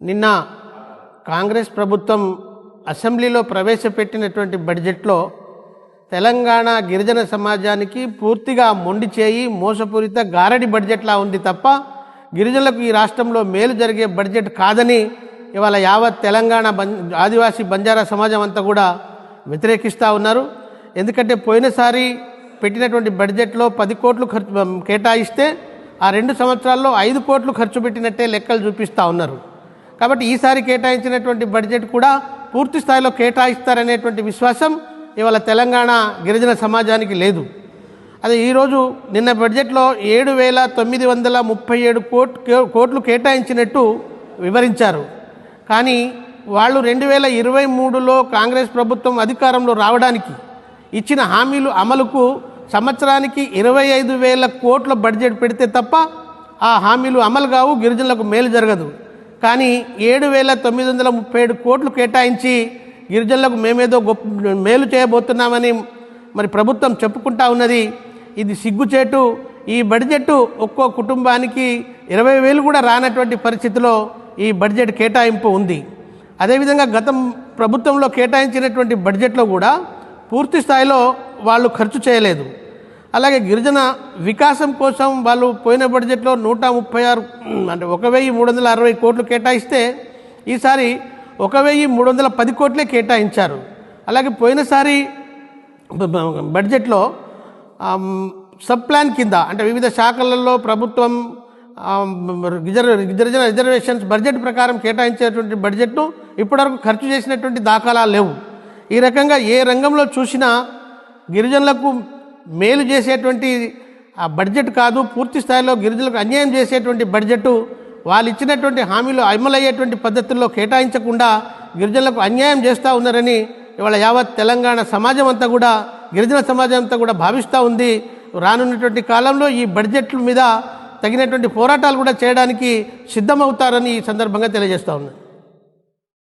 నిన్న కాంగ్రెస్ ప్రభుత్వం అసెంబ్లీలో ప్రవేశపెట్టినటువంటి బడ్జెట్లో తెలంగాణ గిరిజన సమాజానికి పూర్తిగా మొండి చేయి మోసపూరిత గారడి బడ్జెట్లా ఉంది తప్ప గిరిజనులకు ఈ రాష్ట్రంలో మేలు జరిగే బడ్జెట్ కాదని ఇవాళ యావత్ తెలంగాణ ఆదివాసీ బంజారా సమాజం అంతా కూడా వ్యతిరేకిస్తూ ఉన్నారు. ఎందుకంటే పోయినసారి పెట్టినటువంటి బడ్జెట్లో 10 కోట్లు కేటాయిస్తే ఆ 2 సంవత్సరాల్లో 5 కోట్లు ఖర్చు పెట్టినట్టే లెక్కలు చూపిస్తూ ఉన్నారు. కాబట్టి ఈసారి కేటాయించినటువంటి బడ్జెట్ కూడా పూర్తి స్థాయిలో కేటాయిస్తారనేటువంటి విశ్వాసం ఇవాళ తెలంగాణ గిరిజన సమాజానికి లేదు. అదే ఈరోజు నిన్న బడ్జెట్లో 7,937 కోట్లు కేటాయించినట్టు వివరించారు. కానీ వాళ్ళు 2023లో కాంగ్రెస్ ప్రభుత్వం అధికారంలో రావడానికి ఇచ్చిన హామీలు అమలుకు సంవత్సరానికి 25,000 కోట్ల బడ్జెట్ పెడితే తప్ప ఆ హామీలు అమలు కావు, గిరిజనులకు మేలు జరగదు. కానీ 7,937 కోట్లు కేటాయించి గిరిజనులకు మేమేదో మేలు చేయబోతున్నామని మరి ప్రభుత్వం చెప్పుకుంటా ఉన్నది. ఇది సిగ్గుచేటు. ఈ బడ్జెట్ ఒక్కో కుటుంబానికి 20,000 కూడా రానటువంటి పరిస్థితిలో ఈ బడ్జెట్ కేటాయింపు ఉంది. అదేవిధంగా గతం ప్రభుత్వంలో కేటాయించినటువంటి బడ్జెట్లో కూడా పూర్తి స్థాయిలో వాళ్ళు ఖర్చు చేయలేదు. అలాగే గిరిజన వికాసం కోసం వాళ్ళు పోయిన బడ్జెట్లో 136 అంటే 1,360 కోట్లు కేటాయిస్తే ఈసారి 1,310 కోట్లే కేటాయించారు. అలాగే పోయినసారి బడ్జెట్లో సబ్ ప్లాన్ కింద అంటే వివిధ శాఖలలో ప్రభుత్వం గిరిజన రిజర్వేషన్స్ బడ్జెట్ ప్రకారం కేటాయించేటువంటి బడ్జెట్ను ఇప్పటివరకు ఖర్చు చేసినటువంటి దాఖలాలు లేవు. ఈ రకంగా ఏ రంగంలో చూసినా గిరిజనులకు మేలు చేసేటువంటి ఆ బడ్జెట్ కాదు, పూర్తి స్థాయిలో గిరిజనులకు అన్యాయం చేసేటువంటి బడ్జెట్. వాళ్ళు ఇచ్చినటువంటి హామీలు అమలయ్యేటువంటి పద్ధతుల్లో కేటాయించకుండా గిరిజనులకు అన్యాయం చేస్తూ ఉన్నారని ఇవాళ యావత్ తెలంగాణ సమాజం అంతా కూడా గిరిజన సమాజం అంతా కూడా భావిస్తూ ఉంది. రానున్నటువంటి కాలంలో ఈ బడ్జెట్ల మీద తగినటువంటి పోరాటాలు కూడా చేయడానికి సిద్ధమవుతారని ఈ సందర్భంగా తెలియజేస్తూ ఉన్నాను.